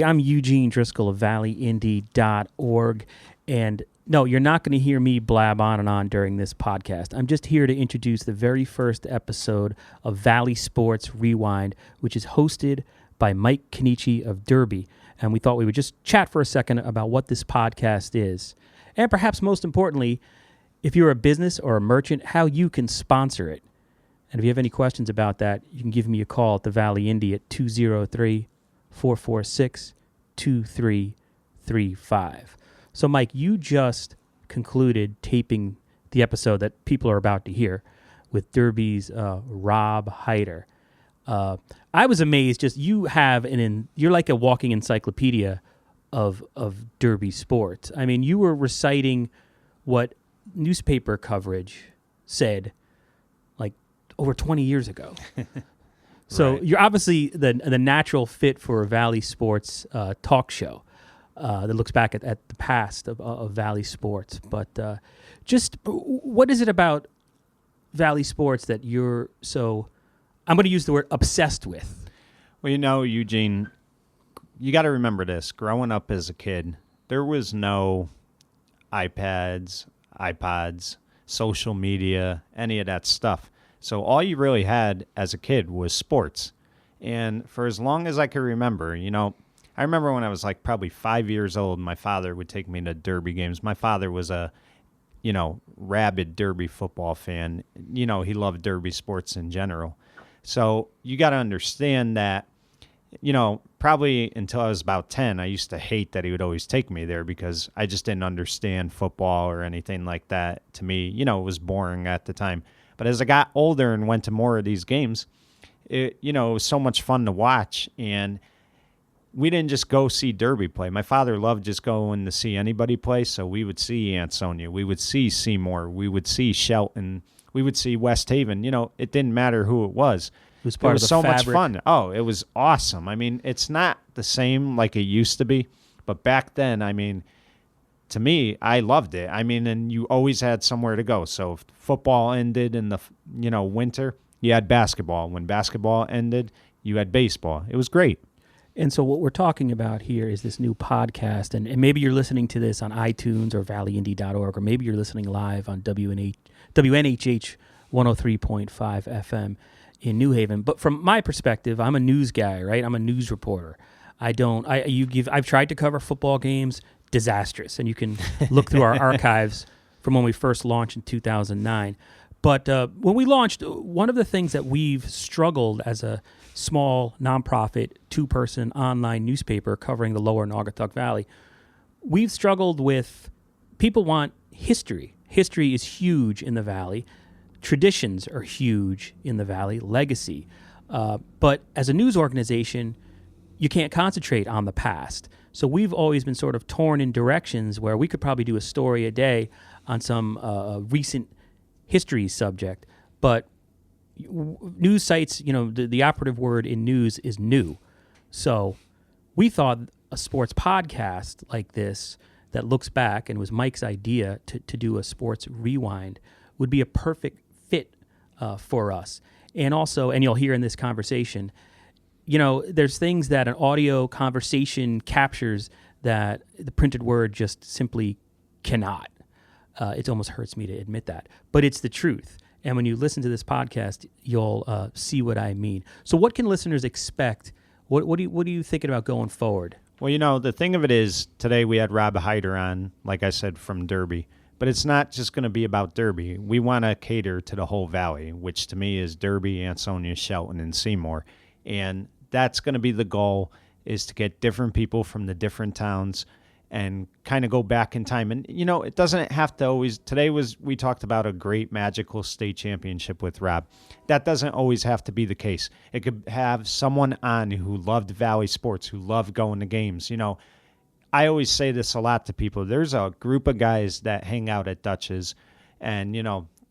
I'm Eugene Driscoll of valleyindy.org, and no, you're not going to hear me blab on and on during this podcast. I'm just here to introduce the very first episode of Valley Sports Rewind, which is hosted by Mike Cannici of Derby, and we thought we would just chat for a second about what this podcast is, and perhaps most importantly, if you're a business or a merchant, how you can sponsor it. And if you have any questions about that, you can give me a call at the Valley Indy at 203-446-2335. So, Mike, you just concluded taping the episode that people are about to hear with Derby's Rob Hyder. I was amazed. Just you're like a walking encyclopedia of Derby sports. I mean, you were reciting what newspaper coverage said like over 20 years ago. So right. You're obviously the natural fit for a Valley Sports talk show that looks back at the past of Valley Sports. But just what is it about Valley Sports that you're so, I'm going to use the word obsessed with? Well, Eugene, you got to remember this. Growing up as a kid, there was no iPads, iPods, social media, any of that stuff. So all you really had as a kid was sports. And for as long as I can remember, I remember when I was like probably 5 years old, my father would take me to Derby games. My father was a, rabid Derby football fan. He loved Derby sports in general. So you got to understand that, probably until I was about 10, I used to hate that he would always take me there because I just didn't understand football or anything like that. To me, it was boring at the time. But as I got older and went to more of these games, it was so much fun to watch. And we didn't just go see Derby play. My father loved just going to see anybody play. So we would see Ansonia. We would see Seymour. We would see Shelton. We would see West Haven. It didn't matter who it was. It was part of the so fabric. Much fun. Oh, it was awesome. I mean, it's not the same like it used to be. But back then, to me, I loved it. And you always had somewhere to go. So if football ended in the, winter, you had basketball. When basketball ended, you had baseball. It was great. And so what we're talking about here is this new podcast, and maybe you're listening to this on iTunes or valleyindy.org, or maybe you're listening live on WNHH 103.5 FM in New Haven. But from my perspective, I'm a news guy, right? I'm a news reporter. I've tried to cover football games, disastrous, and you can look through our archives from when we first launched in 2009. But when we launched, one of the things that we've struggled as a small nonprofit two-person online newspaper covering the lower Naugatuck Valley, we've struggled with people want history. History is huge in the Valley. Traditions are huge in the Valley, legacy. But as a news organization, you can't concentrate on the past. So we've always been sort of torn in directions where we could probably do a story a day on some recent history subject. But news sites, the operative word in news is new. So we thought a sports podcast like this that looks back, and it was Mike's idea to do a sports rewind, would be a perfect fit for us. And also, and you'll hear in this conversation, there's things that an audio conversation captures that the printed word just simply cannot. It almost hurts me to admit that, but it's the truth. And when you listen to this podcast, you'll see what I mean. So what can listeners expect? What are you thinking about going forward? Well, the thing of it is, today we had Rob Hyder on, like I said, from Derby. But it's not just going to be about Derby. We want to cater to the whole valley, which to me is Derby, Ansonia, Shelton, and Seymour. And that's going to be the goal, is to get different people from the different towns and kind of go back in time. And, it doesn't have to always, we talked about a great magical state championship with Rob. That doesn't always have to be the case. It could have someone on who loved Valley sports, who loved going to games. I always say this a lot to people. There's a group of guys that hang out at Dutch's, and,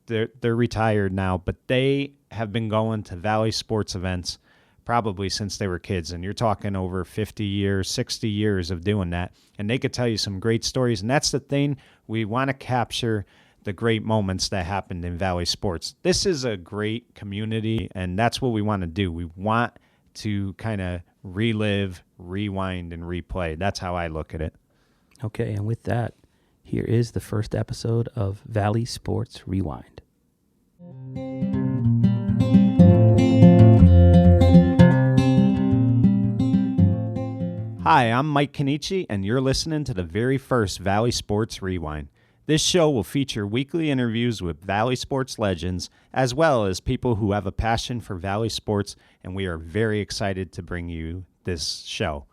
they're retired now, but they have been going to Valley sports events probably since they were kids. And you're talking over 50 years, 60 years of doing that. And they could tell you some great stories. And that's the thing. We want to capture the great moments that happened in Valley sports. This is a great community, and that's what we want to do. We want to kind of relive, rewind, and replay. That's how I look at it. Okay, and with that, here is the first episode of Valley Sports Rewind. Hi, I'm Mike Cannici, and you're listening to the very first Valley Sports Rewind. This show will feature weekly interviews with Valley sports legends, as well as people who have a passion for Valley sports, and we are very excited to bring you this show.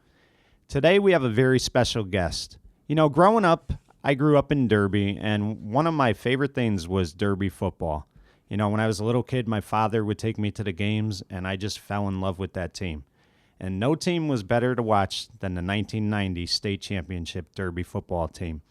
Today we have a very special guest. You know, growing up, I grew up in Derby, and one of my favorite things was Derby football. You know, when I was a little kid, my father would take me to the games, and I just fell in love with that team. And no team was better to watch than the 1990 state championship Derby football team.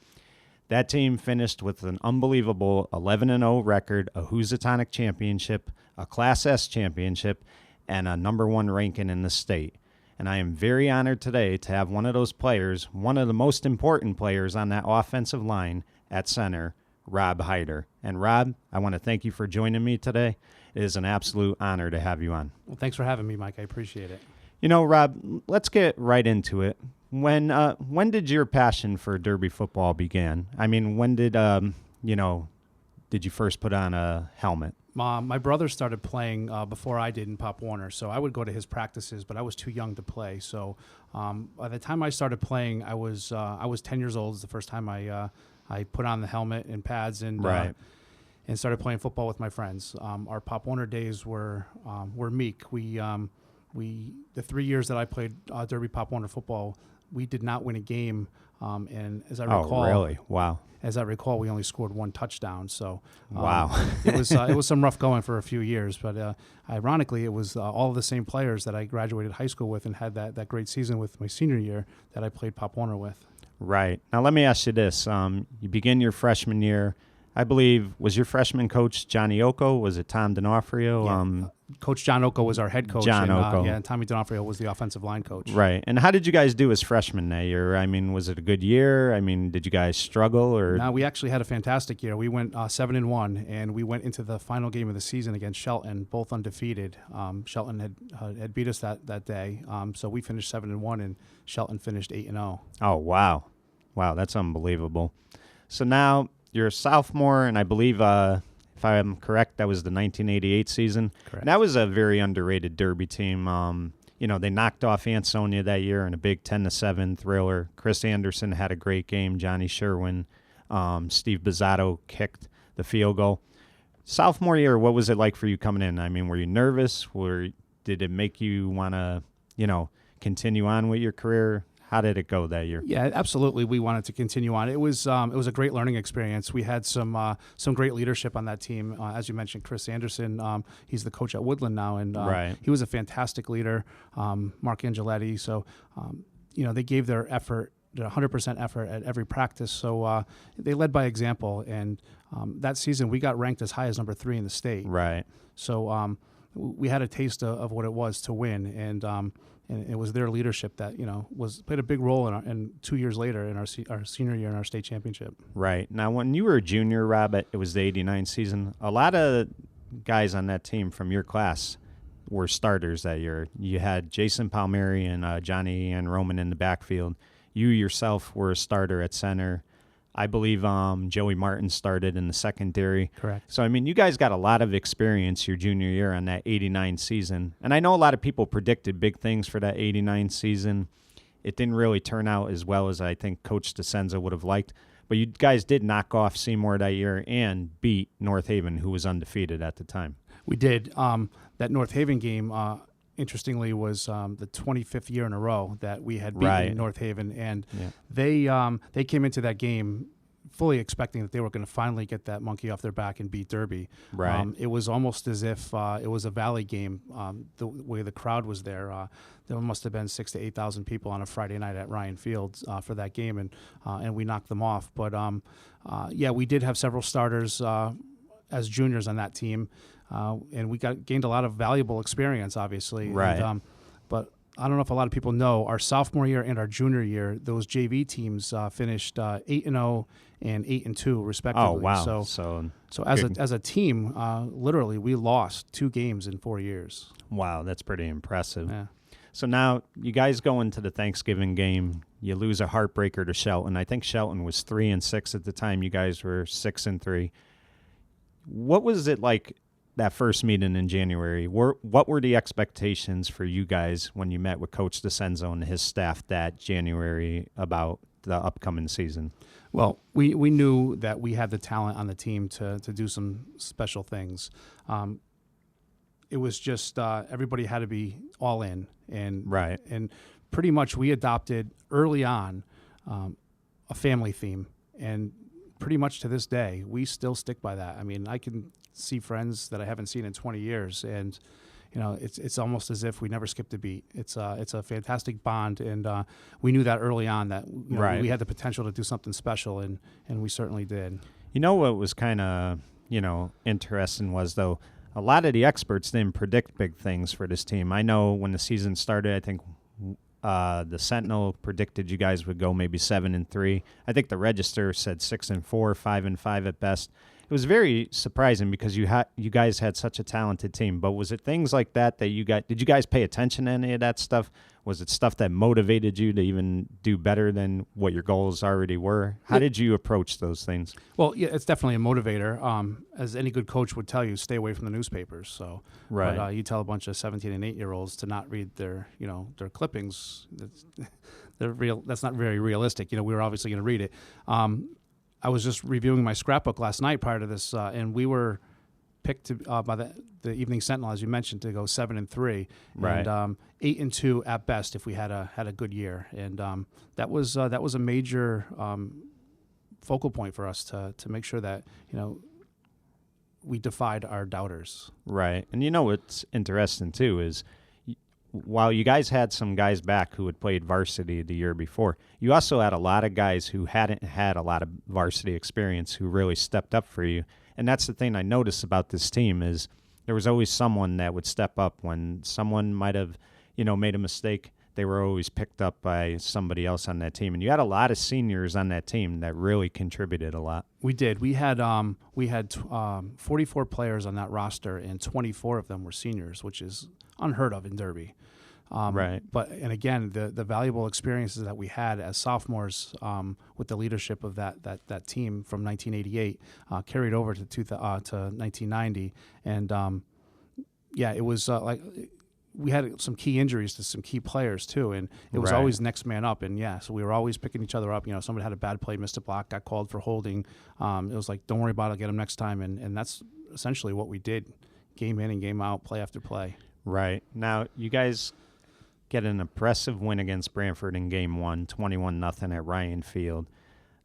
That team finished with an unbelievable 11-0 record, a Housatonic championship, a Class S championship, and a number 1 ranking in the state. And I am very honored today to have one of those players, one of the most important players on that offensive line at center, Rob Hyder. And Rob, I want to thank you for joining me today. It is an absolute honor to have you on. Well, thanks for having me, Mike. I appreciate it. You know, Rob, let's get right into it. When did your passion for Derby football begin? I mean, when did you first put on a helmet? My brother started playing before I did in Pop Warner, so I would go to his practices, but I was too young to play. So by the time I started playing, I was 10 years old. It was the first time I put on the helmet and pads and started playing football with my friends. Our Pop Warner days were meek. The 3 years that I played Derby Pop Warner football, we did not win a game, and as I recall, really? Wow. As I recall, we only scored 1 touchdown. So, wow, it was some rough going for a few years. But ironically, it was all of the same players that I graduated high school with and had that great season with my senior year that I played Pop Warner with. Right. Now, let me ask you this: you begin your freshman year. I believe, was your freshman coach Johnny Occo? Was it Tom D'Onofrio? Yeah. Coach John Occo was our head coach. Occo. And Tommy D'Onofrio was the offensive line coach. Right. And how did you guys do as freshmen that year? I mean, was it a good year? I mean, did you guys struggle? Or no, we actually had a fantastic year. We went 7-1, and we went into the final game of the season against Shelton, both undefeated. Shelton had beat us that day, so we finished 7-1, and Shelton finished 8-0. Oh, wow. Wow, that's unbelievable. So now you're a sophomore, and I believe, if I'm correct, that was the 1988 season. Correct. And that was a very underrated Derby team. They knocked off Ansonia that year in a big 10-7 thriller. Chris Anderson had a great game. Johnny Sherwin, Steve Bizzato kicked the field goal. Sophomore year, what was it like for you coming in? I mean, were you nervous? Did it make you want to, continue on with your career? How did it go that year? Yeah, absolutely. We wanted to continue on. It was a great learning experience. We had some great leadership on that team. As you mentioned, Chris Anderson, he's the coach at Woodland now, and he was a fantastic leader. Mark Angeletti. So, they gave their effort, 100% effort at every practice. So they led by example. And that season, we got ranked as high as number 3 in the state. Right. So we had a taste of what it was to win, and it was their leadership that played a big role in 2 years later in our senior year in our state championship. Right. Now, when you were a junior, Rob, it was the '89 season. A lot of guys on that team from your class were starters that year. You had Jason Palmieri and Johnny and Roman in the backfield. You yourself were a starter at center. I believe Joey Martin started in the secondary. Correct. So, I mean, you guys got a lot of experience your junior year on that '89 season. And I know a lot of people predicted big things for that '89 season. It didn't really turn out as well as I think Coach DeCenza would have liked. But you guys did knock off Seymour that year and beat North Haven, who was undefeated at the time. We did. That North Haven game, interestingly, was the 25th year in a row that we had beaten North Haven, and they came into that game fully expecting that they were going to finally get that monkey off their back and beat Derby. Right. It was almost as if it was a Valley game. The way the crowd was there must have been 6,000 to 8,000 people on a Friday night at Ryan Fields for that game, and we knocked them off. But we did have several starters as juniors on that team. And we gained a lot of valuable experience, obviously. Right. But I don't know if a lot of people know, our sophomore year and our junior year, those JV teams finished 8-0 and 8-2, respectively. Oh, wow. So as a team, literally, we lost 2 games in 4 years. Wow, that's pretty impressive. Yeah. So now you guys go into the Thanksgiving game. You lose a heartbreaker to Shelton. I think Shelton was 3-6 at the time. You guys were 6-3. What was it like that first meeting in January? What were the expectations for you guys when you met with Coach DeCenzo and his staff that January about the upcoming season? Well, we knew that we had the talent on the team to do some special things. It was just everybody had to be all in, and Right. And pretty much we adopted early on a family theme, and pretty much to this day we still stick by that. I mean, I can see friends that I haven't seen in 20 years, and it's almost as if we never skipped a beat. It's a fantastic bond, and we knew that early on that Right. we had the potential to do something special, and we certainly did. You know what was kind of, interesting was, though, a lot of the experts didn't predict big things for this team. I know when the season started, I think the Sentinel predicted you guys would go maybe 7-3. I think the Register said 6-4, 5-5 at best. It was very surprising because you guys had such a talented team. But was it things like that did you guys pay attention to any of that stuff? Was it stuff that motivated you to even do better than what your goals already were? How did you approach those things? Well, yeah, it's definitely a motivator. As any good coach would tell you, stay away from the newspapers. So, Right. But you tell a bunch of 17 and 8-year-olds to not read their clippings. That's not very realistic. We were obviously going to read it. I was just reviewing my scrapbook last night prior to this, and we were picked by the Evening Sentinel, as you mentioned, to go 7-3, Right. and 8-2 at best if we had a good year, and that was a major focal point for us to make sure that we defied our doubters. Right. And what's interesting, too, is while you guys had some guys back who had played varsity the year before, you also had a lot of guys who hadn't had a lot of varsity experience who really stepped up for you. And that's the thing I noticed about this team is there was always someone that would step up when someone might have, made a mistake. They were always picked up by somebody else on that team. And you had a lot of seniors on that team that really contributed a lot. We did. We had 44 players on that roster, and 24 of them were seniors, which is unheard of in Derby. Right. And again, the valuable experiences that we had as sophomores with the leadership of that team from 1988 carried over to 1990, and it was we had some key injuries to some key players too, and it was Right. always next man up, and so we were always picking each other up. Somebody had a bad play, missed a block, got called for holding. It was like, don't worry about it, I'll get him next time, and that's essentially what we did, game in and game out, play after play. Right. Now, you guys get an impressive win against Brantford in Game 1, 21-0 at Ryan Field.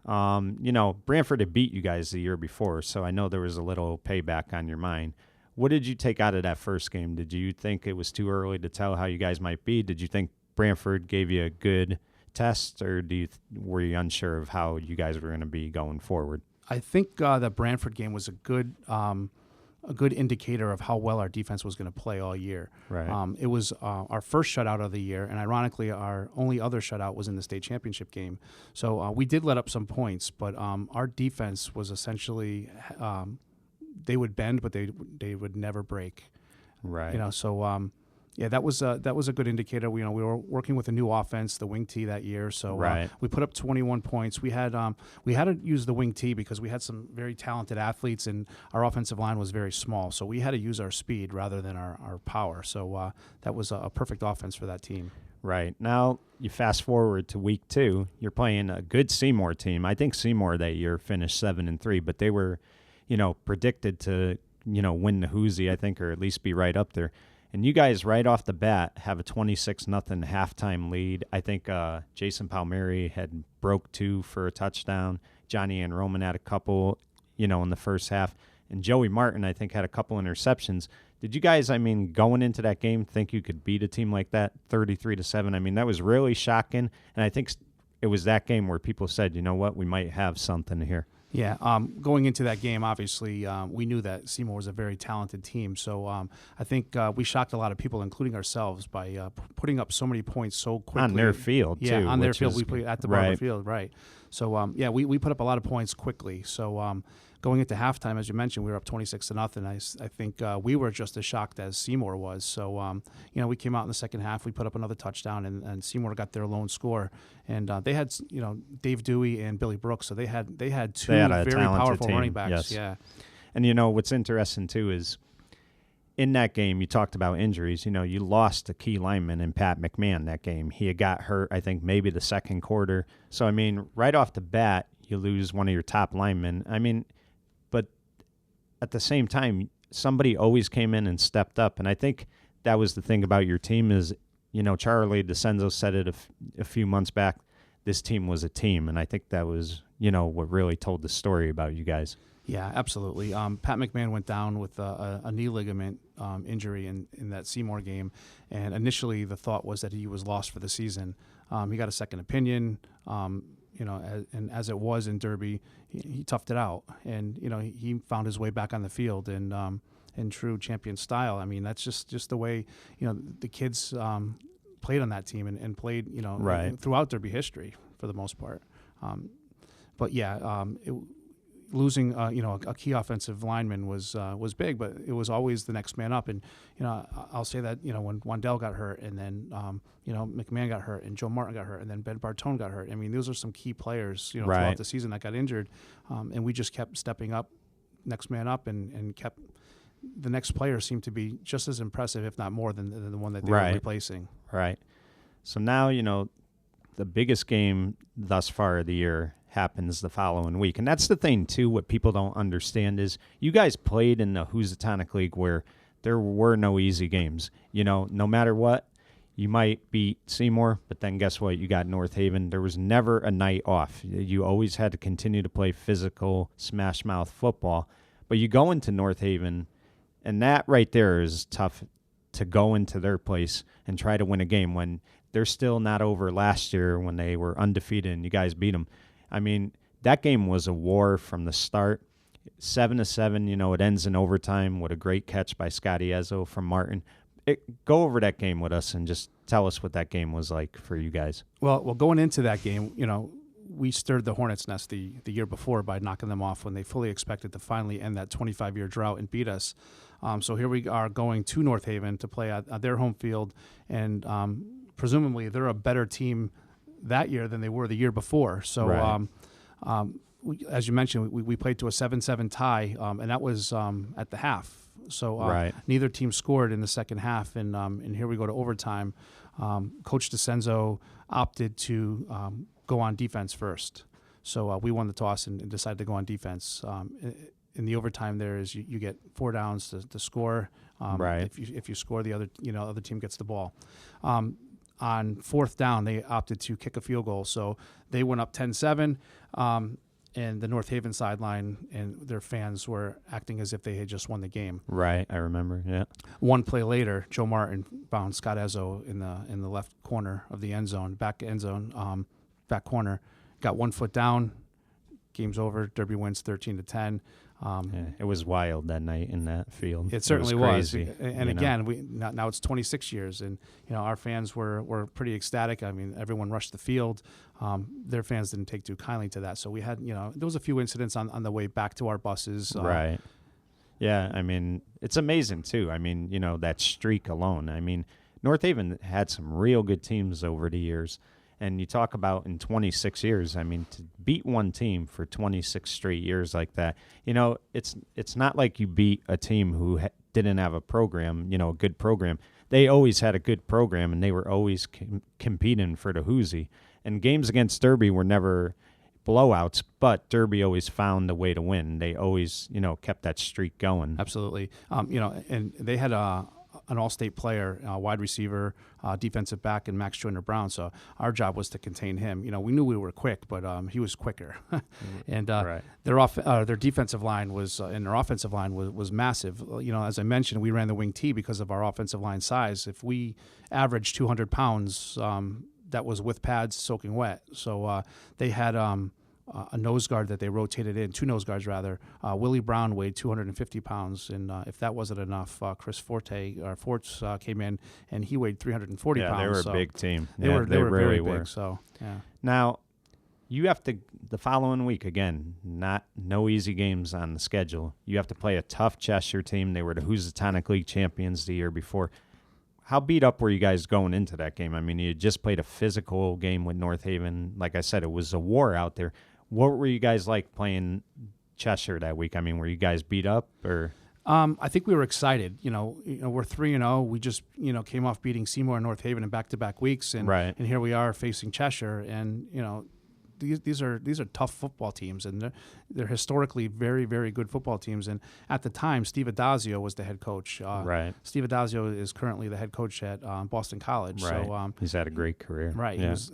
Brantford had beat you guys the year before, so I know there was a little payback on your mind. What did you take out of that first game? Did you think it was too early to tell how you guys might be? Did you think Brantford gave you a good test, or were you unsure of how you guys were going to be going forward? I think the Brantford game was a good indicator of how well our defense was going to play all year. Right. It was our first shutout of the year, and ironically, our only other shutout was in the state championship game. So we did let up some points, but our defense was essentially they would bend, but they would never break. Right. That was a good indicator. We were working with a new offense, the wing tee that year. So Right. we put up 21 points. We had to use the wing tee because we had some very talented athletes, and our offensive line was very small. So we had to use our speed rather than our power. So that was a perfect offense for that team. Right. Now, you fast forward to week 2. You're playing a good Seymour team. I think Seymour that year finished 7-3, but they were, predicted to, win the Hoosie, I think, or at least be right up there. And you guys, right off the bat, have a 26-0 halftime lead. I think Jason Palmieri had broke 2 for a touchdown. Johnny and Roman had a couple, in the first half. And Joey Martin, I think, had a couple interceptions. Did you guys, going into that game, think you could beat a team like that, 33-7? That was really shocking. And I think it was that game where people said, you know what, we might have something here. Yeah, going into that game, obviously, we knew that Seymour was a very talented team. So I think we shocked a lot of people, including ourselves, by putting up so many points so quickly. On their field, yeah, too. On their field. We played at the Barber Right. Field, right. So, we put up a lot of points quickly. So going into halftime, as you mentioned, we were up 26-0. I think we were just as shocked as Seymour was. So, we came out in the second half. We put up another touchdown, and Seymour got their lone score. And they had, Dave Dewey and Billy Brooks. So they had two a very powerful team. running backs. Yes. Yeah. And, what's interesting, too, is in that game, you talked about injuries. You lost a key lineman in Pat McMahon that game. He had got hurt, I think, maybe the second quarter. So, right off the bat, you lose one of your top linemen. But at the same time, somebody always came in and stepped up. And I think that was the thing about your team is, Charlie DeCenzo said it a few months back, this team was a team. And I think that was, what really told the story about you guys. Yeah, absolutely. Pat McMahon went down with a knee ligament injury in that Seymour game, and initially the thought was that he was lost for the season. He got a second opinion, and as it was in Derby, he toughed it out, and he found his way back on the field in true champion style. That's just the way the kids played on that team and played right. throughout Derby history for the most part. Losing a key offensive lineman was big, but it was always the next man up. And I'll say that when Wandell got hurt, and then McMahon got hurt, and Joe Martin got hurt, and then Ben Bartone got hurt. Those are some key players right. throughout the season that got injured, and we just kept stepping up, next man up, and kept the next player seemed to be just as impressive, if not more, than the one that they right. were replacing. Right. So now the biggest game thus far of the year happens the following week. And that's the thing, too, what people don't understand is you guys played in the Housatonic League where there were no easy games. No matter what, you might beat Seymour, but then guess what? You got North Haven. There was never a night off. You always had to continue to play physical, smash-mouth football. But you go into North Haven, and that right there is tough to go into their place and try to win a game when they're still not over last year when they were undefeated and you guys beat them. That game was a war from the start. 7-7, it ends in overtime. What a great catch by Scotty Ezzo from Martin. Go over that game with us and just tell us what that game was like for you guys. Well, going into that game, we stirred the hornet's nest the year before by knocking them off when they fully expected to finally end that 25-year drought and beat us. So here we are going to North Haven to play at their home field, and presumably they're a better team that year than they were the year before. So, right. As you mentioned, we played to a 7-7 tie, and that was at the half. So right. neither team scored in the second half, and here we go to overtime. Coach DeCenzo opted to go on defense first. So we won the toss and decided to go on defense. In the overtime, there is you get 4 downs to score. Right. If you score, the other team gets the ball. On fourth down, they opted to kick a field goal. So they went up 10-7, and the North Haven sideline and their fans were acting as if they had just won the game. Right, I remember, yeah. One play later, Joe Martin found Scott Ezzo in the left corner of the back end zone, back corner. Got 1 foot down. Game's over. Derby wins 13-10. It was wild that night in that field. It certainly was. And again, now it's 26 years, and our fans were pretty ecstatic. Everyone rushed the field. Their fans didn't take too kindly to that. So we had, there was a few incidents on the way back to our buses. Right. Yeah, it's amazing too. That streak alone. North Haven had some real good teams over the years. And you talk about in 26 years, to beat one team for 26 straight years like that, it's not like you beat a team who didn't have a program, a good program. They always had a good program, and they were always competing for the Hoosie. And games against Derby were never blowouts, but Derby always found a way to win. They always, kept that streak going. Absolutely. And they had an all-state player, wide receiver, defensive back, and Max Joyner Brown. So our job was to contain him. We knew we were quick, but he was quicker. And right. their defensive line was and their offensive line was massive. As I mentioned, we ran the wing T because of our offensive line size. If we averaged 200 pounds, that was with pads soaking wet. So they had a nose guard that they rotated in, 2 nose guards rather. Willie Brown weighed 250 pounds, and if that wasn't enough, Chris Forts came in, and he weighed 340 pounds. Yeah, they were a big team. They were really very were. big. So yeah. Now, You have to, the following week, again, no easy games on the schedule. You have to play a tough Cheshire team. They were the Housatonic League champions the year before. How beat up were you guys going into that game? I mean, you just played a physical game with North Haven. Like I said, it was a war out there. What were you guys like playing Cheshire that week? I mean, were you guys beat up or? I think we were excited. We're 3-0. We just, came off beating Seymour and North Haven in back-to-back weeks, and here we are facing Cheshire, and these are tough football teams, and they're historically very, very good football teams. And at the time, Steve Adazio was the head coach. Steve Adazio is currently the head coach at Boston College. Right. So he's had a great career. Right. Yeah. He was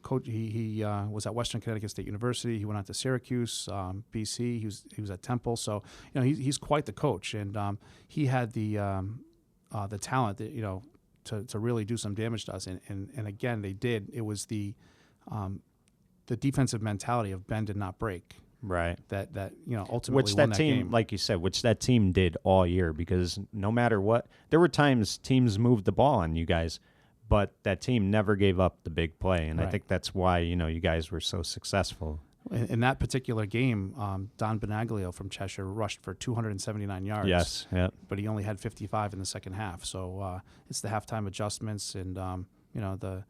coach. He was at Western Connecticut State University. He went on to Syracuse, BC. He was at Temple. So he's quite the coach, and he had the talent that to really do some damage to us. And again, they did. It was the defensive mentality of bend and not break. Right. That ultimately which won that that team, game. like you said, which that team did all year, because no matter what, there were times teams moved the ball on you guys, but that team never gave up the big play, and I think that's why you guys were so successful. In that particular game, Don Benaglio from Cheshire rushed for 279 yards. Yes. Yep. But he only had 55 in the second half. So it's the halftime adjustments, and the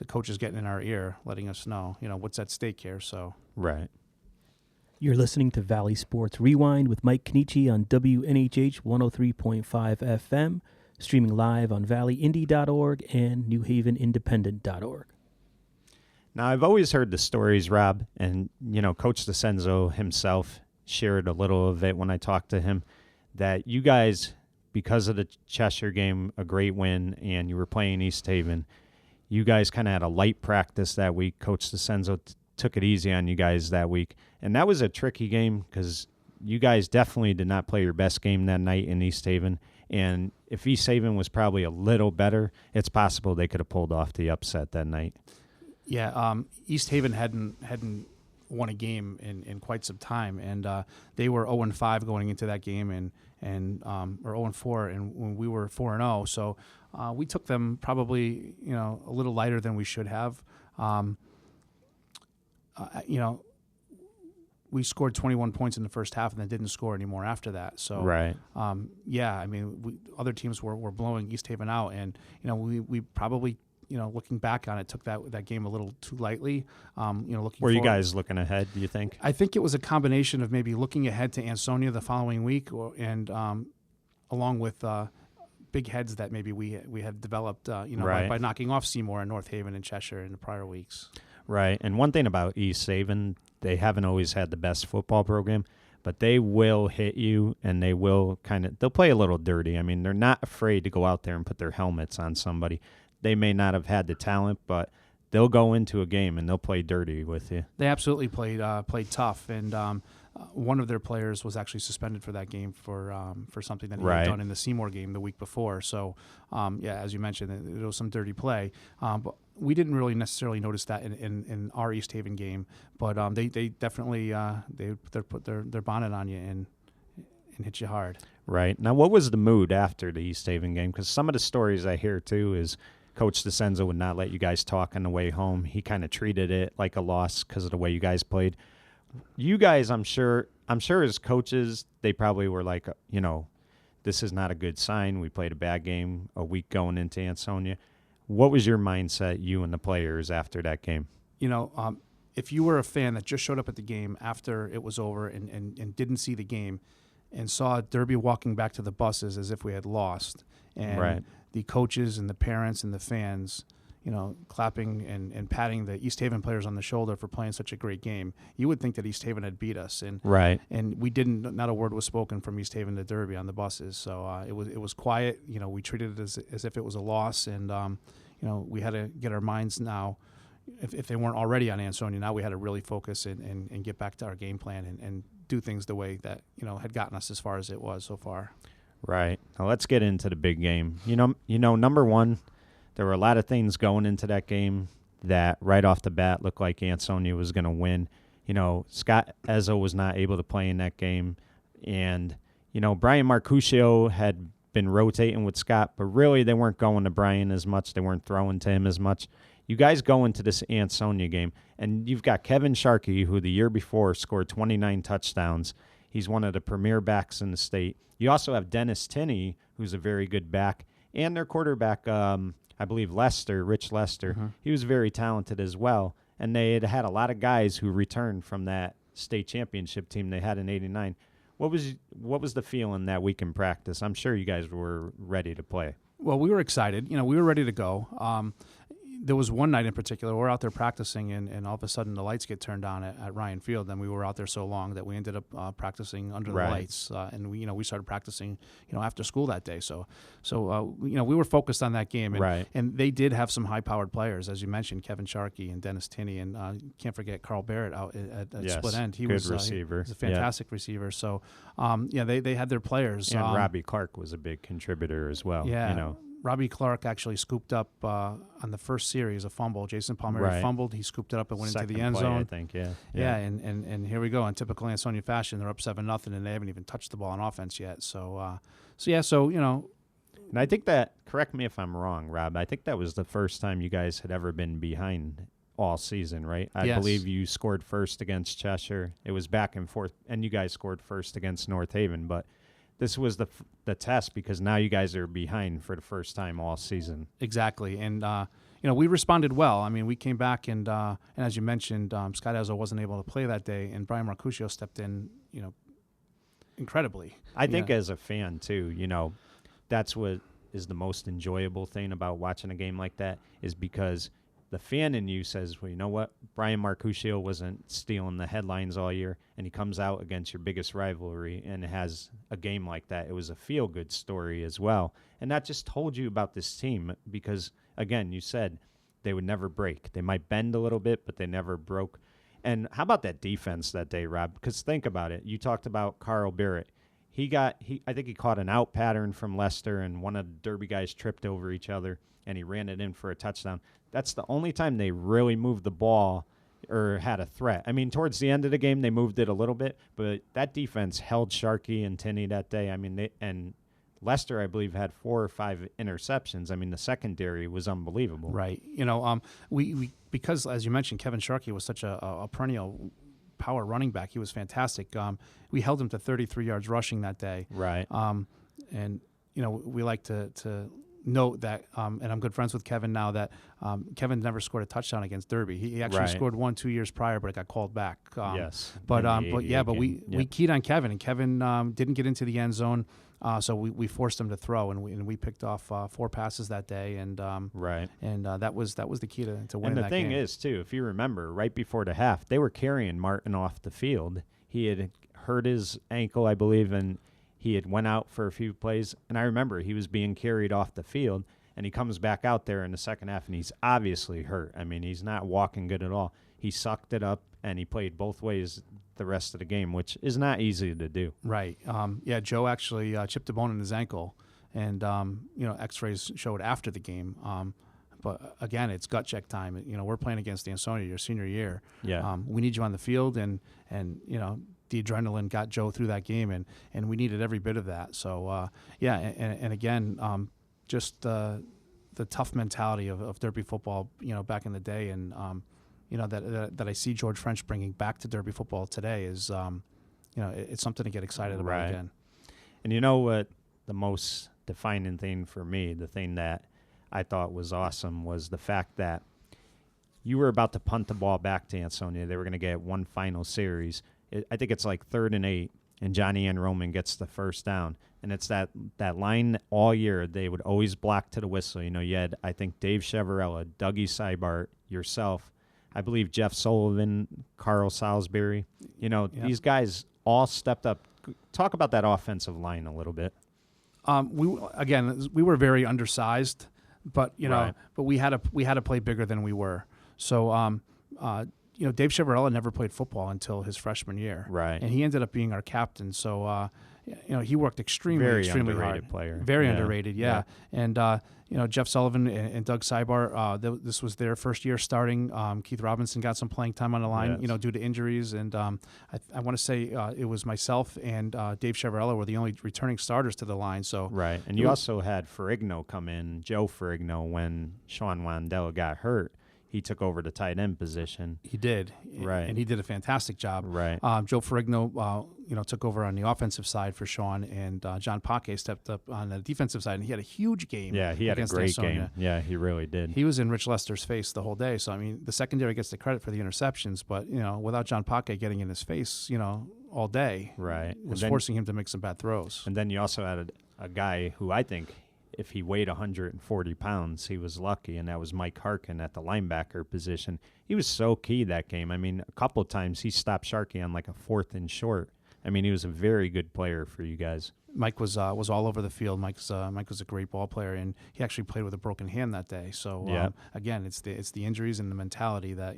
coach is getting in our ear, letting us know, what's at stake here. So right. You're listening to Valley Sports Rewind with Mike Cannici on WNHH 103.5 FM, streaming live on valleyindy.org and newhavenindependent.org. Now, I've always heard the stories, Rob, and, Coach DeCenzo himself shared a little of it when I talked to him, that you guys, because of the Cheshire game, a great win, and you were playing East Haven, you guys kind of had a light practice that week. Coach DeCenzo took it easy on you guys that week. And that was a tricky game because you guys definitely did not play your best game that night in East Haven. And if East Haven was probably a little better, it's possible they could have pulled off the upset that night. Yeah, East Haven hadn't won a game in quite some time, and they were 0-5 going into that game, and or 0-4, and when we were 4-0. So we took them probably a little lighter than we should have. We scored 21 points in the first half and then didn't score anymore after that. So right. Other teams were blowing East Haven out, and we probably, looking back on it, took that game a little too lightly. Were you guys looking ahead, do you think? I think it was a combination of maybe looking ahead to Ansonia the following week, and along with big heads that maybe we had developed, by knocking off Seymour and North Haven and Cheshire in the prior weeks. Right. And one thing about East Haven, they haven't always had the best football program, but they will hit you, and they will they'll play a little dirty. I mean, they're not afraid to go out there and put their helmets on somebody. They may not have had the talent, but they'll go into a game and they'll play dirty with you. They absolutely played tough, and one of their players was actually suspended for that game for something that he had done in the Seymour game the week before. So, as you mentioned, it was some dirty play. But we didn't really necessarily notice that in our East Haven game, but they definitely they put their bonnet on you and hit you hard. Right. Now, what was the mood after the East Haven game? Because some of the stories I hear too is Coach DeCenzo would not let you guys talk on the way home. He kind of treated it like a loss because of the way you guys played. You guys, I'm sure as coaches, they probably were like, this is not a good sign. We played a bad game a week going into Ansonia. What was your mindset, you and the players, after that game? If you were a fan that just showed up at the game after it was over and didn't see the game and saw Derby walking back to the buses as if we had lost, and the coaches and the parents and the fans, clapping and patting the East Haven players on the shoulder for playing such a great game, you would think that East Haven had beat us. And we didn't. Not a word was spoken from East Haven to Derby on the buses. So it was quiet. We treated it as if it was a loss, and we had to get our minds now. If they weren't already on Ansonia, now we had to really focus and get back to our game plan and do things the way that had gotten us as far as it was so far. Right. Now let's get into the big game. Number one, there were a lot of things going into that game that right off the bat looked like Ansonia was going to win. Scott Ezzo was not able to play in that game. And, Brian Marcuscio had been rotating with Scott, but really they weren't going to Brian as much. They weren't throwing to him as much. You guys go into this Ansonia game, and you've got Kevin Sharkey, who the year before scored 29 touchdowns. He's one of the premier backs in the state. You also have Dennis Tinney, who's a very good back, and their quarterback, I believe Rich Lester. Mm-hmm. He was very talented as well, and they had a lot of guys who returned from that state championship team they had in '89. What was the feeling that week in practice? I'm sure you guys were ready to play. Well, we were excited. We were ready to go. There was one night in particular, we're out there practicing, and all of a sudden the lights get turned on at Ryan Field. And we were out there so long that we ended up practicing under the lights. And we started practicing, after school that day. So we were focused on that game. And they did have some high-powered players, as you mentioned, Kevin Sharkey and Dennis Tinney, and can't forget Carl Barrett out at split end. He was receiver. He was a fantastic receiver. So they had their players. And Robbie Clark was a big contributor as well. Yeah. Robbie Clark actually scooped up on the first series a fumble. Jason Palmieri fumbled. He scooped it up and went into the end zone. I think, Yeah, and here we go. In typical Ansonia fashion, they're up 7-0, and they haven't even touched the ball on offense yet. So And I think that, correct me if I'm wrong, Rob, I think that was the first time you guys had ever been behind all season, right? I believe you scored first against Cheshire. It was back and forth, and you guys scored first against North Haven, but this was the test because now you guys are behind for the first time all season. Exactly, and we responded well. I mean, we came back, and as you mentioned, Scott Ezzo wasn't able to play that day, and Brian Marcuscio stepped in, incredibly. I think as a fan too, that's what is the most enjoyable thing about watching a game like that is because the fan in you says, well, you know what? Brian Marcuscio wasn't stealing the headlines all year, and he comes out against your biggest rivalry and has a game like that. It was a feel-good story as well. And that just told you about this team because, again, you said they would never break. They might bend a little bit, but they never broke. And how about that defense that day, Rob? Because think about it. You talked about Carl Barrett. I think he caught an out pattern from Lester, and one of the Derby guys tripped over each other, and he ran it in for a touchdown. That's the only time they really moved the ball or had a threat. I mean, towards the end of the game, they moved it a little bit, but that defense held Sharkey and Tinney that day. I mean, and Lester, I believe, had 4 or 5 interceptions. I mean, the secondary was unbelievable. Right. We because, as you mentioned, Kevin Sharkey was such a perennial power running back. He was fantastic. We held him to 33 yards rushing that day. Right. And we like to note that, and I'm good friends with Kevin now, that Kevin never scored a touchdown against Derby. He actually scored one 2 years prior, but it got called back. Yes. But we keyed on Kevin, and Kevin didn't get into the end zone, so we forced him to throw, and we picked off 4 passes that day, and that was the key to winning that game. And the thing is, too, if you remember, right before the half, they were carrying Martin off the field. He had hurt his ankle, I believe, and he had went out for a few plays, and I remember he was being carried off the field, and he comes back out there in the second half, and he's obviously hurt. I mean, he's not walking good at all. He sucked it up, and he played both ways the rest of the game, which is not easy to do. Right. Joe actually chipped a bone in his ankle, and X-rays showed after the game. But again, it's gut check time. We're playing against Ansonia your senior year. Yeah. We need you on the field, and the adrenaline got Joe through that game, and we needed every bit of that. So and again, just the tough mentality of Derby football, back in the day, and that I see George French bringing back to Derby football today is, it's something to get excited about again. And you know what the most defining thing for me, the thing that I thought was awesome, was the fact that you were about to punt the ball back to Ansonia. They were going to get one final series. I think it's like 3rd and 8, and Johnny Ann Roman gets the first down. And it's that line all year. They would always block to the whistle. You had, I think, Dave Chevarella, Dougie Seibart, yourself, I believe Jeff Sullivan, Carl Salisbury. These guys all stepped up. Talk about that offensive line a little bit. We were very undersized, but but we had to play bigger than we were. So Dave Chevarella never played football until his freshman year, right? And he ended up being our captain. So he worked extremely underrated hard. Player, very underrated, yeah. And Jeff Sullivan and Doug Seibart, this was their first year starting. Keith Robinson got some playing time on the line, due to injuries, and I want to say it was myself and Dave Chevarella were the only returning starters to the line. So right, and you also had Ferrigno come in, Joe Ferrigno, when Sean Wandell got hurt. he took over the tight end position. He did, Right. and he did a fantastic job. Right. Joe Ferrigno, took over on the offensive side for Sean, and John Paquet stepped up on the defensive side, and he had a huge game. Yeah, he had a against great Ansonia. game. Yeah, he really did. He was in Rich Lester's face the whole day. So, I mean, the secondary gets the credit for the interceptions, but, without John Paquet getting in his face, all day, Right. was forcing him to make some bad throws. And then you also had a guy who I think if he weighed 140 pounds, he was lucky, and that was Mike Harkin at the linebacker position. He was so key that game. I mean, a couple of times he stopped Sharkey on like a 4th and short. I mean, he was a very good player for you guys. Mike was all over the field. Mike was a great ball player, and he actually played with a broken hand that day. So again, it's the injuries and the mentality that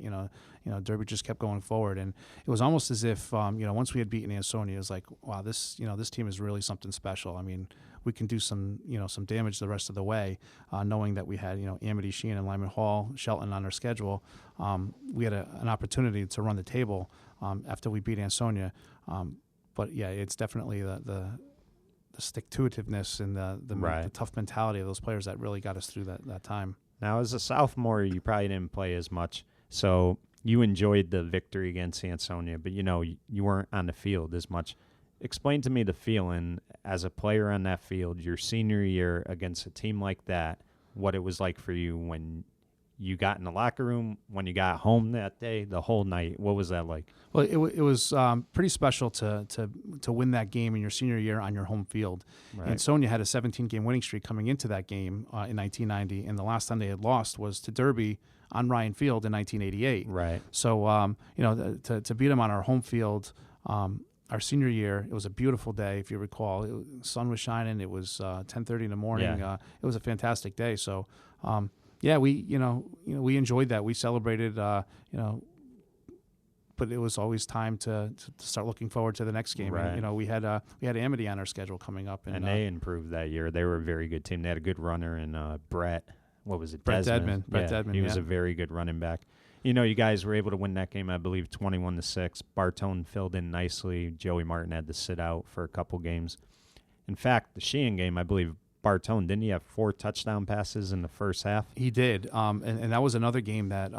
Derby just kept going forward, and it was almost as if once we had beaten Ansonia, it was like, wow, this team is really something special. I mean, we can do some damage the rest of the way, knowing that we had Amity Sheehan and Lyman Hall, Shelton on our schedule. We had an opportunity to run the table after we beat Ansonia, but yeah, it's definitely the stick-to-itiveness and the tough mentality of those players that really got us through that time. Now, as a sophomore, you probably didn't play as much, so you enjoyed the victory against Ansonia, but you weren't on the field as much. Explain to me the feeling as a player on that field, your senior year against a team like that, what it was like for you when you got in the locker room, when you got home that day, the whole night. What was that like? Well, it was pretty special to win that game in your senior year on your home field. Right. And Sonia had a 17-game winning streak coming into that game in 1990, and the last time they had lost was to Derby on Ryan Field in 1988. Right. So, to beat them on our home field our senior year, it was a beautiful day, if you recall. The sun was shining. It was 10:30 in the morning. Yeah. It was a fantastic day. So, we enjoyed that. We celebrated, but it was always time to start looking forward to the next game. Right. And, we had Amity on our schedule coming up, And they improved that year. They were a very good team. They had a good runner in Brett. What was it? Brett Desmond. Dedman. He was a very good running back. You guys were able to win that game, I believe, 21-6. Bartone filled in nicely. Joey Martin had to sit out for a couple games. In fact, the Sheehan game, I believe, Bartone, didn't he have 4 touchdown passes in the first half? He did, and that was another game that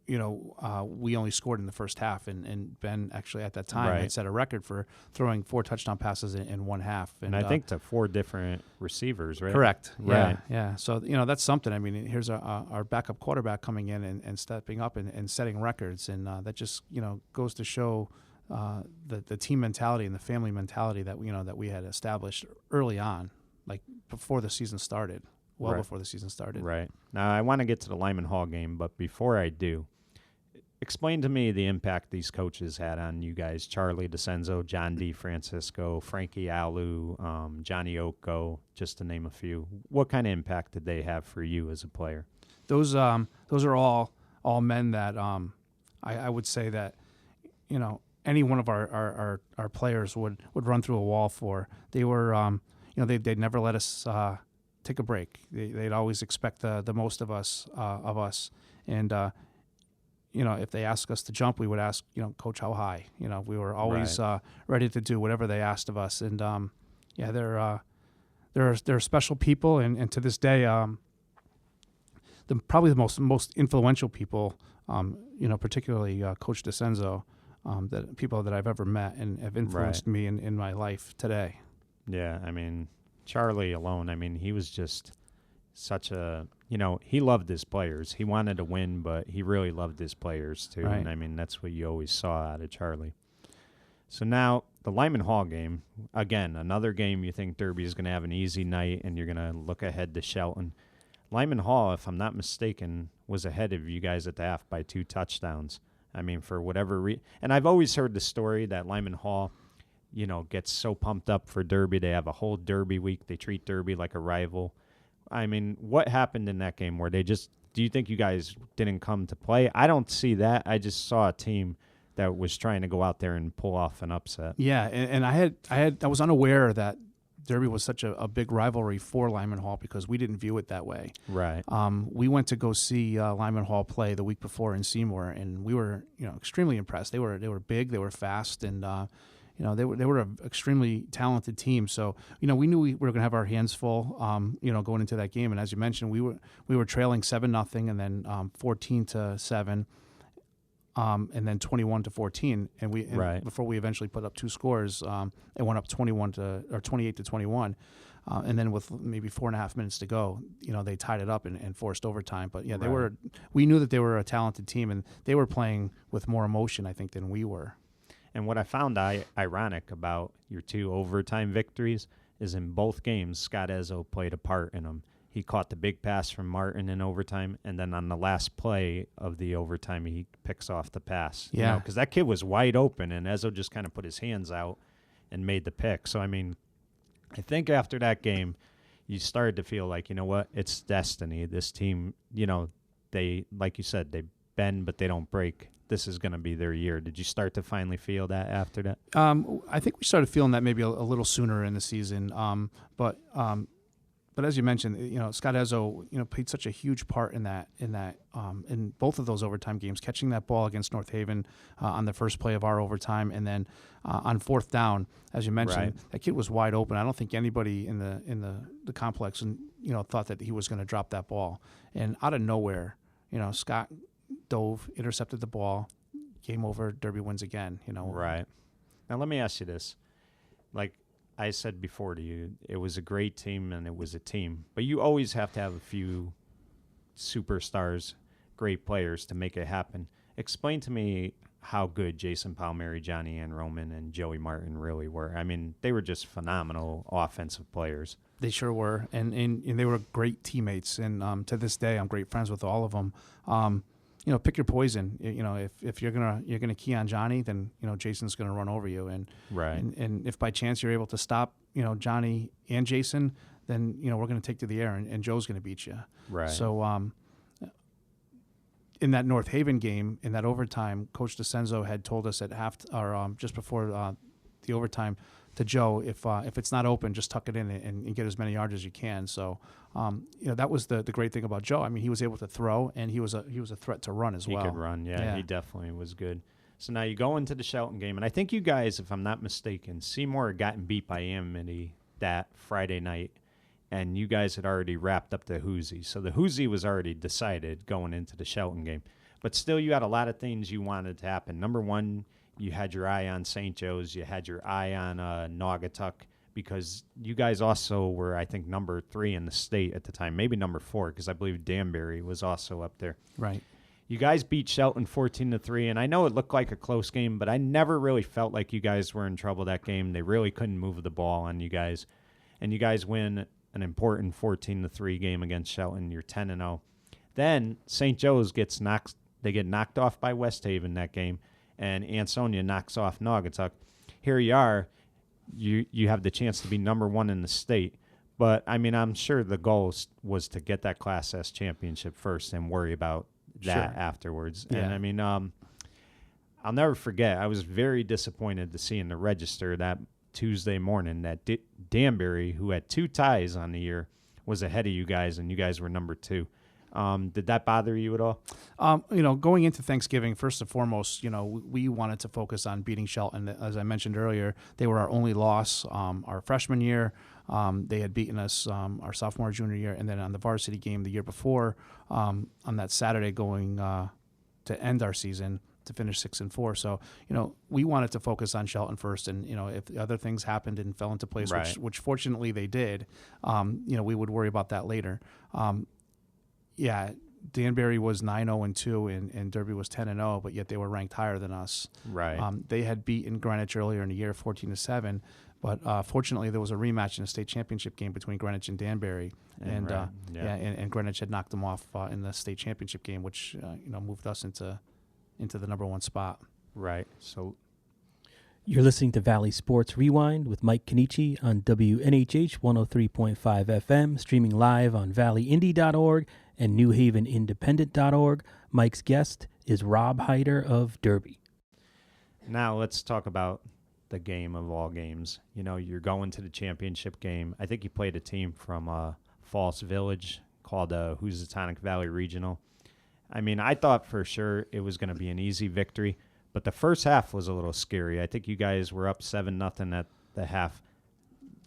we only scored in the first half, and Ben actually at that time had set a record for throwing 4 touchdown passes in one half. And I think to 4 different receivers, right? Correct. Right. Yeah. So, that's something. I mean, here's our backup quarterback coming in and stepping up and setting records, and that just, goes to show the team mentality and the family mentality that we had established early on, like before the season started, before the season started. Right. Now, I want to get to the Lyman Hall game, but before I do, explain to me the impact these coaches had on you guys. Charlie DeCenzo, John D. Francisco, Frankie Alu, Johnny Oko, just to name a few. What kind of impact did they have for you as a player? Those are all men that I would say that any one of our players would run through a wall for. They were they'd never let us take a break. They'd always expect the most of us and if they ask us to jump, we would ask, Coach, how high? We were always ready to do whatever they asked of us. And they're special people, and to this day, probably the most influential people, particularly Coach DeCenzo, that people that I've ever met and have influenced me in my life today. Yeah, I mean, Charlie alone, he was just such a, he loved his players. He wanted to win, but he really loved his players too. Right. And that's what you always saw out of Charlie. So now the Lyman Hall game, again, another game you think Derby is going to have an easy night and you're going to look ahead to Shelton. Lyman Hall, if I'm not mistaken, was ahead of you guys at the half by 2 touchdowns. For whatever reason. And I've always heard the story that Lyman Hall, gets so pumped up for Derby. They have a whole Derby week. They treat Derby like a rival. What happened in that game where do you think you guys didn't come to play? I don't see that. I just saw a team that was trying to go out there and pull off an upset. Yeah, and I was unaware that Derby was such a big rivalry for Lyman Hall because we didn't view it that way. Right. We went to go see Lyman Hall play the week before in Seymour, and we were extremely impressed. They were big, they were fast, and they were an extremely talented team. So we knew we were going to have our hands full, going into that game. And as you mentioned, we were trailing 7-0, and then 14-7. And then 21-14, and before we eventually put up two scores, it went up 28-21, and then with maybe 4.5 minutes to go, they tied it up and forced overtime. But yeah, we knew that they were a talented team, and they were playing with more emotion, I think, than we were. And what I found ironic about your 2 overtime victories is in both games, Scott Ezzo played a part in them. He caught the big pass from Martin in overtime, and then on the last play of the overtime, he picks off the pass. Yeah. Because that kid was wide open, and Ezzo just kind of put his hands out and made the pick. So, I mean, I think after that game, you started to feel like, you know what, it's destiny. This team, they, like you said, they bend, but they don't break. This is going to be their year. Did you start to finally feel that after that? I think we started feeling that maybe a little sooner in the season, But as you mentioned, Scott Ezzo, played such a huge part in both of those overtime games, catching that ball against North Haven on the first play of our overtime, and then on 4th down, as you mentioned, that kid was wide open. I don't think anybody in the complex thought that he was going to drop that ball. And out of nowhere, Scott dove, intercepted the ball, game over, Derby wins again. Right. Now let me ask you this, like I said before to you, it was a great team and it was a team. But you always have to have a few superstars, great players to make it happen. Explain to me how good Jason Palmieri, Johnny Ann Roman, and Joey Martin really were. I mean, they were just phenomenal offensive players. They sure were, and they were great teammates. And to this day, I'm great friends with all of them. Pick your poison. If you're gonna key on Johnny, then Jason's gonna run over you. And and if by chance you're able to stop Johnny and Jason, then we're gonna take to the air, and Joe's gonna beat you. Right. So in that North Haven game, in that overtime, Coach DeCenzo had told us at just before the overtime to Joe, if it's not open, just tuck it in and get as many yards as you can. So, that was the great thing about Joe. I mean, he was able to throw, and he was a threat to run as well. He could run, yeah. He definitely was good. So now you go into the Shelton game, and I think you guys, if I'm not mistaken, Seymour had gotten beat by Amity that Friday night, and you guys had already wrapped up the Hoosie. So the Hoosie was already decided going into the Shelton game. But still, you had a lot of things you wanted to happen. Number one, you had your eye on St. Joe's. You had your eye on Naugatuck, because you guys also were, I think, number 3 in the state at the time, maybe number 4, because I believe Danbury was also up there. Right. You guys beat Shelton 14-3, and I know it looked like a close game, but I never really felt like you guys were in trouble that game. They really couldn't move the ball on you guys, and you guys win an important 14-3 game against Shelton. You're 10-0. Then St. Joe's get knocked off by West Haven that game, and Ansonia knocks off Naugatuck. Here you are. You have the chance to be number 1 in the state. But, I mean, I'm sure the goal was to get that Class S championship first and worry about that afterwards. Yeah. And, I mean, I'll never forget, I was very disappointed to see in the register that Tuesday morning that Danbury, who had 2 ties on the year, was ahead of you guys, and you guys were number 2. Did that bother you at all? Going into Thanksgiving, first and foremost, we wanted to focus on beating Shelton. As I mentioned earlier, they were our only loss our freshman year. They had beaten us our sophomore, junior year, and then on the varsity game the year before, on that Saturday going to end our season, to finish 6-4. So, we wanted to focus on Shelton first, and if other things happened and fell into place, which fortunately they did, we would worry about that later. Danbury was 9-0-2 and Derby was 10-0, but yet they were ranked higher than us. Right. They had beaten Greenwich earlier in the year, 14-7, but fortunately there was a rematch in a state championship game between Greenwich and Danbury, and Greenwich had knocked them off in the state championship game, which moved us into the number 1 spot. Right. So you're listening to Valley Sports Rewind with Mike Cannici on WNHH 103.5 FM, streaming live on valleyindy.org and newhavenindependent.org. Mike's guest is Rob Hyder of Derby. Now let's talk about the game of all games. You're going to the championship game. I think you played a team from Falls Village called Housatonic Valley Regional. I mean, I thought for sure it was going to be an easy victory, But the first half was a little scary. I think you guys were up 7-0 at the half.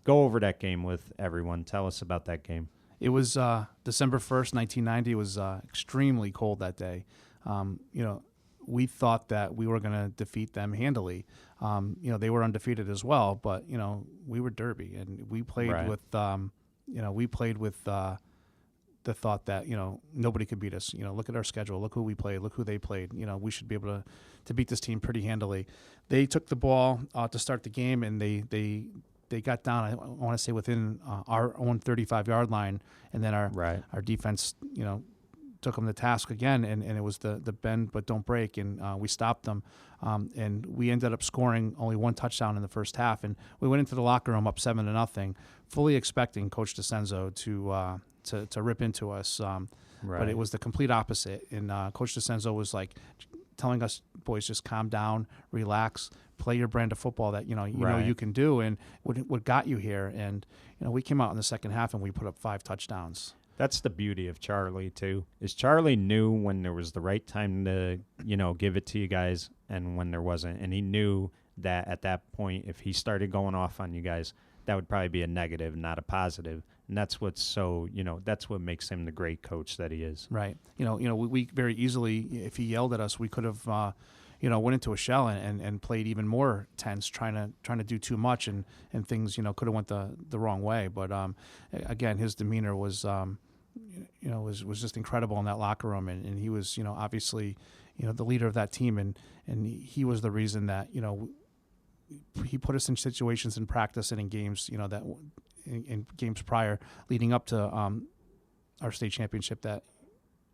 Go over that game with everyone. Tell us about that game. It was December 1st, 1990. It was extremely cold that day. We thought that we were going to defeat them handily. They were undefeated as well, but we were Derby, and we played Right. with the thought that nobody could beat us. Look at our schedule. Look who we played. Look who they played. We should be able to beat this team pretty handily. They took the ball to start the game, and they got down. I want to say within our own 35-yard line, and then our defense took them to task again, and it was the bend but don't break, and we stopped them, and we ended up scoring only one touchdown in the first half, and we went into the locker room up 7-0, fully expecting Coach DeCenzo to rip into us, but it was the complete opposite, and Coach DeCenzo was like telling us, boys, just calm down, relax, play your brand of football that you know you can do, and what got you here, and we came out in the second half and we put up 5 touchdowns. That's the beauty of Charlie, too, is Charlie knew when there was the right time to, give it to you guys and when there wasn't. And he knew that at that point, if he started going off on you guys, that would probably be a negative, not a positive. And that's what's so, that's what makes him the great coach that he is. Right. We very easily, if he yelled at us, we could have, went into a shell and played even more tense, trying to do too much, and things, could have went the wrong way. But again, his demeanor was, was just incredible in that locker room, and he was, obviously, the leader of that team, and he was the reason that, he put us in situations in practice and in games, that in games prior leading up to our state championship that,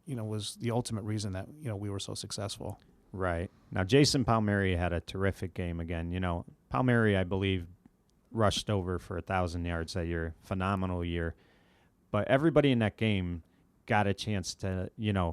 was the ultimate reason that, we were so successful. Right. Now, Jason Palmieri had a terrific game again. Palmieri, I believe, rushed over for 1,000 yards that year. Phenomenal year. But everybody in that game got a chance to,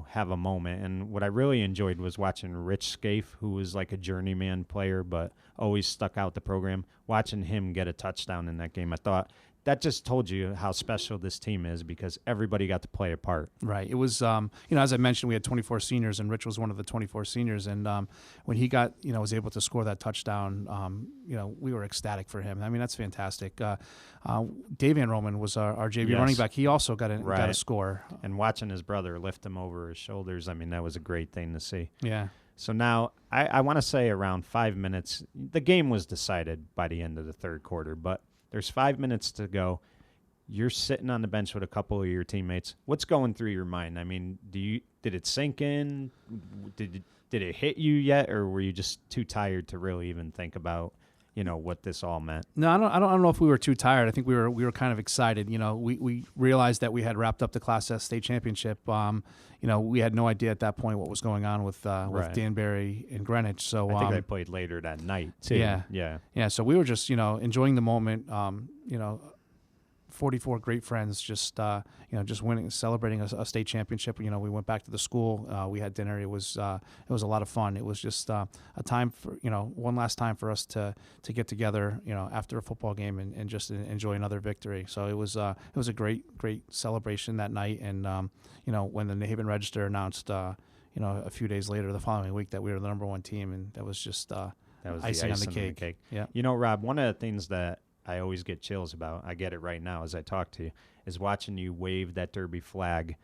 have a moment. And what I really enjoyed was watching Rich Scaife, who was like a journeyman player but always stuck out the program, watching him get a touchdown in that game. I thought that just told you how special this team is because everybody got to play a part. Right. It was, as I mentioned, we had 24 seniors, and Rich was one of the 24 seniors. And when he was able to score that touchdown, we were ecstatic for him. I mean, that's fantastic. Dave Van Roman was our JV running back. He also got a score. And watching his brother lift him over his shoulders, I mean, that was a great thing to see. Yeah. So now I want to say around 5 minutes, the game was decided by the end of the third quarter, but there's 5 minutes to go. You're sitting on the bench with a couple of your teammates. What's going through your mind? I mean, did it sink in? Did it hit you yet, or were you just too tired to really even think about, what this all meant? No, I don't know if we were too tired. I think we were kind of excited. We realized that we had wrapped up the Class S state championship. We had no idea at that point what was going on with Danbury and Greenwich. So I think they played later that night too. Yeah. So we were just enjoying the moment. 44 great friends, just winning, celebrating a state championship. We went back to the school. We had dinner. It was a lot of fun. It was just a time for one last time for us to get together. After a football game and just enjoy another victory. So it was a great celebration that night. And when the New Haven Register announced a few days later, the following week, that we were the number 1 team, and that was just that was icing the on the cake. Yeah. Rob, one of the things that I always get chills about, I get it right now as I talk to you, is watching you wave that Derby flag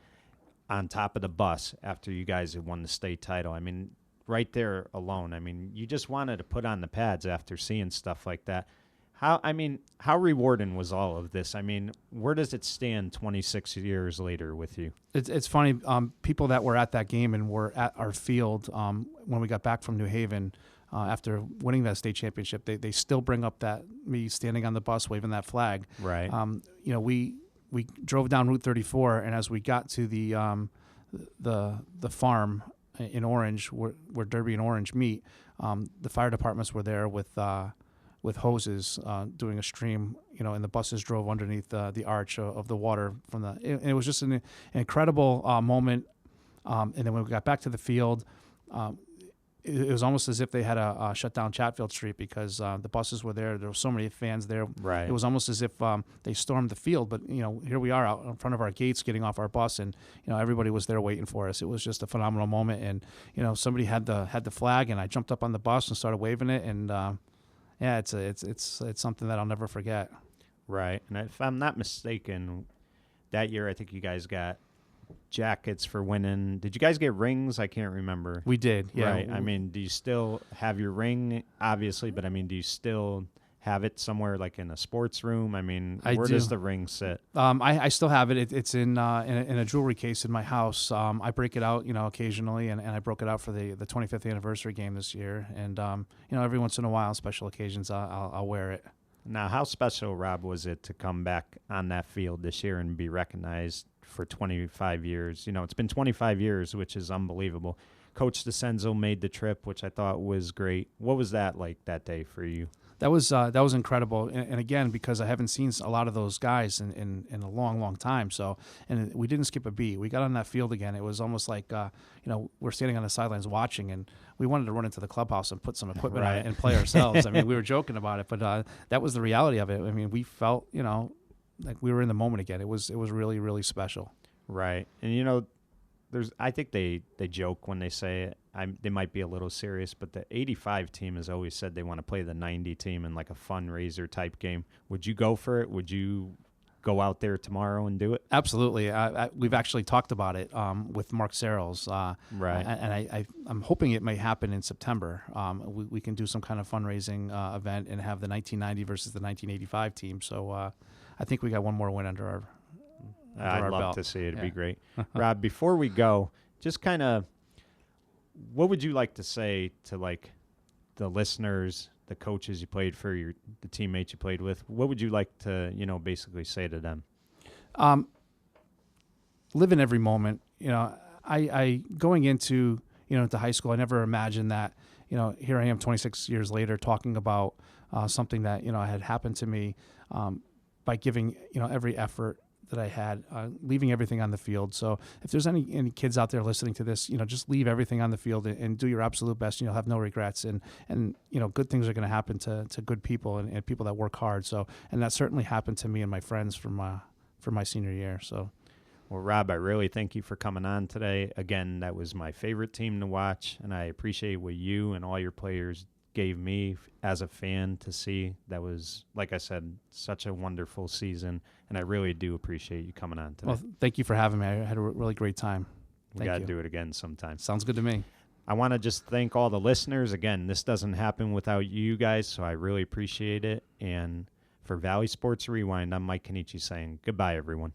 on top of the bus after you guys had won the state title. I mean, right there alone, I mean, you just wanted to put on the pads after seeing stuff like that. How rewarding was all of this? I mean, where does it stand 26 years later with you? It's funny, people that were at that game and were at our field when we got back from New Haven, after winning that state championship, they still bring up me standing on the bus waving that flag. Right. We drove down Route 34, and as we got to the farm in Orange, where Derby and Orange meet, the fire departments were there with hoses doing a stream, and the buses drove underneath the arch of the water from it was just an incredible moment. And then when we got back to the field, it was almost as if they had a shut down Chatfield Street because the buses were there. There were so many fans there. Right. It was almost as if they stormed the field. But here we are out in front of our gates, getting off our bus, and everybody was there waiting for us. It was just a phenomenal moment. And somebody had the flag, and I jumped up on the bus and started waving it. And yeah, it's something that I'll never forget. Right. And if I'm not mistaken, that year I think you guys got jackets for winning. Did you guys get rings? I can't remember. We did, yeah. Right. I mean, do you still have your ring? Obviously, but I mean, do you still have it somewhere like in a sports room? I mean, where does the ring sit? I still have it. It's in a jewelry case in my house. I break it out, occasionally, and I broke it out for the 25th anniversary game this year. And every once in a while, on special occasions, I'll wear it. Now, how special, Rob, was it to come back on that field this year and be recognized for 25 years? It's been 25 years, which is unbelievable. Coach DeCenzo made the trip, which I thought was great. What was that like that day for you? That was incredible, and again, because I haven't seen a lot of those guys in a long, long time. So, and we didn't skip a beat. We got on that field again. It was almost like we're standing on the sidelines watching, and we wanted to run into the clubhouse and put some equipment on it and play ourselves. I mean, we were joking about it, but that was the reality of it. I mean, we felt like we were in the moment again. It was really, really special. Right, and I think they joke when they say it. They might be a little serious, but the 85 team has always said they want to play the 90 team in like a fundraiser type game. Would you go for it? Would you go out there tomorrow and do it? Absolutely. We've actually talked about it with Mark Searles. Right. And I'm hoping it may happen in September. We can do some kind of fundraising event and have the 1990 versus the 1985 team. So I think we got one more win under our I'd love belt. to see it. It'd be great. Rob, before we go, just kind of, what would you like to say to like the listeners, the coaches you played for, the teammates you played with? What would you like to, basically say to them? Live in every moment. I going into, into high school, I never imagined that, here I am 26 years later talking about something that, had happened to me by giving, every effort that I had, leaving everything on the field. So if there's any kids out there listening to this, just leave everything on the field and do your absolute best. You'll have no regrets, and good things are going to happen to good people and people that work hard. So, and that certainly happened to me and my friends from my senior year. So, well, Rob, I really thank you for coming on today. Again, that was my favorite team to watch, and I appreciate what you and all your players gave me as a fan to see. That was, like I said, such a wonderful season, and I really do appreciate you coming on today. Well, thank you for having me. I had a really great time. We got to do it again sometime. Sounds good to me. I want to just thank all the listeners. Again, this doesn't happen without you guys, so I really appreciate it. And for Valley Sports Rewind, I'm Mike Cannici saying goodbye, everyone.